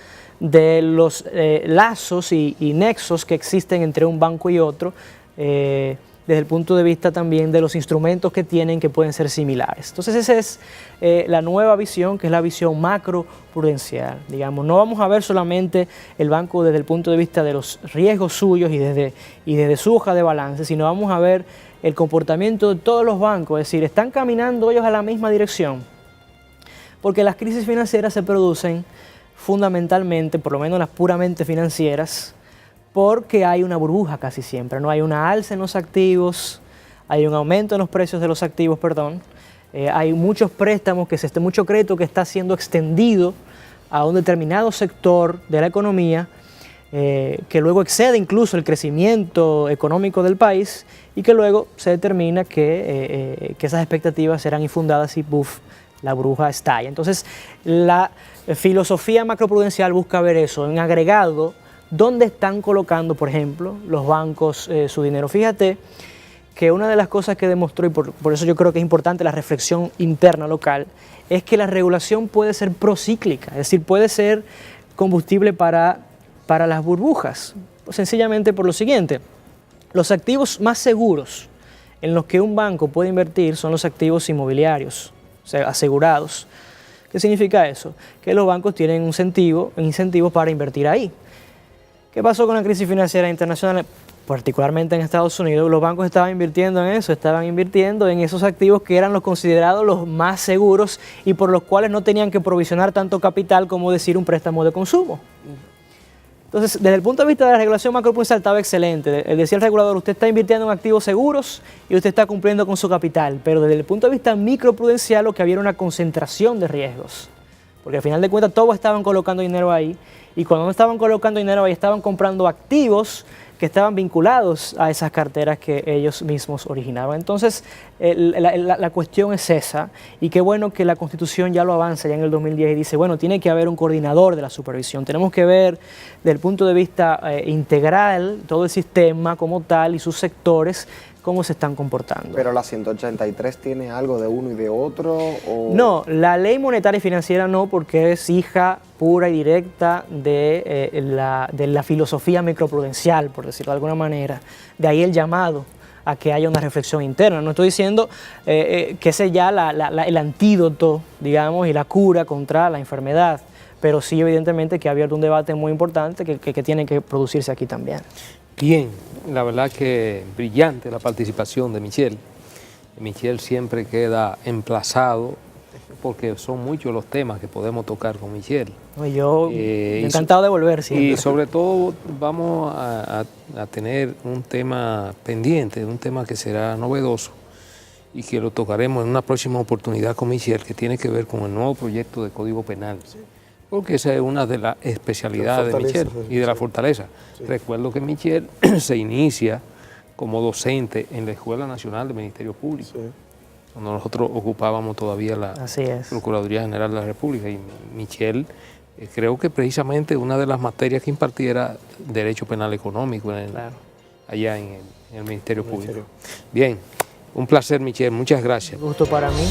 de los lazos y nexos que existen entre un banco y otro, desde el punto de vista también de los instrumentos que tienen que pueden ser similares. Entonces esa es la nueva visión, que es la visión macroprudencial. Digamos, no vamos a ver solamente el banco desde el punto de vista de los riesgos suyos y desde su hoja de balance, sino vamos a ver el comportamiento de todos los bancos, es decir, ¿están caminando ellos a la misma dirección? Porque las crisis financieras se producen fundamentalmente, por lo menos las puramente financieras, porque hay una burbuja casi siempre, ¿no? Hay una alza en los activos, hay un aumento en los precios de los activos, perdón, hay muchos préstamos, mucho crédito que está siendo extendido a un determinado sector de la economía, que luego excede incluso el crecimiento económico del país y que luego se determina que esas expectativas serán infundadas y ¡puf!, la burbuja estalla. Entonces, la filosofía macroprudencial busca ver eso en agregado. ¿Dónde están colocando, por ejemplo, los bancos su dinero? Fíjate que una de las cosas que demostró, y por eso yo creo que es importante la reflexión interna local, es que la regulación puede ser procíclica, es decir, puede ser combustible para las burbujas, sencillamente por lo siguiente: los activos más seguros en los que un banco puede invertir son los activos inmobiliarios, o sea, asegurados. ¿Qué significa eso? Que los bancos tienen un incentivo para invertir ahí. ¿Qué pasó con la crisis financiera internacional? Particularmente en Estados Unidos, los bancos estaban invirtiendo en eso, estaban invirtiendo en esos activos que eran los considerados los más seguros y por los cuales no tenían que provisionar tanto capital como decir un préstamo de consumo. Entonces, desde el punto de vista de la regulación macroprudencial estaba excelente. Decía el regulador, usted está invirtiendo en activos seguros y usted está cumpliendo con su capital, pero desde el punto de vista microprudencial lo que había era una concentración de riesgos, porque al final de cuentas todos estaban colocando dinero ahí, y cuando no estaban colocando dinero ahí estaban comprando activos que estaban vinculados a esas carteras que ellos mismos originaban. Entonces, la cuestión es esa, y qué bueno que la Constitución ya lo avanza ya en el 2010 y dice, bueno, tiene que haber un coordinador de la supervisión, tenemos que ver desde el punto de vista integral todo el sistema como tal y sus sectores, cómo se están comportando. ¿Pero la 183 tiene algo de uno y de otro? ¿O? No, la ley monetaria y financiera no, porque es hija pura y directa de la filosofía microprudencial, por decirlo de alguna manera. De ahí el llamado a que haya una reflexión interna. No estoy diciendo que ese ya el antídoto, digamos, y la cura contra la enfermedad, pero sí evidentemente que ha abierto un debate muy importante que tiene que producirse aquí también. Bien, la verdad que brillante la participación de Michel. Michel siempre queda emplazado porque son muchos los temas que podemos tocar con Michel. Yo encantado de volver siempre. Y sobre todo vamos a tener un tema pendiente, un tema que será novedoso y que lo tocaremos en una próxima oportunidad con Michel, que tiene que ver con el nuevo proyecto de Código Penal. Porque esa es una de las especialidades de Michel y de la fortaleza. Sí. Recuerdo que Michel se inicia como docente en la Escuela Nacional de Ministerio Público, sí, cuando nosotros ocupábamos todavía la Procuraduría General de la República. Y Michel, creo que precisamente una de las materias que impartía era Derecho Penal Económico allá en el Ministerio Público. Bien, un placer, Michel, muchas gracias. Un gusto para mí.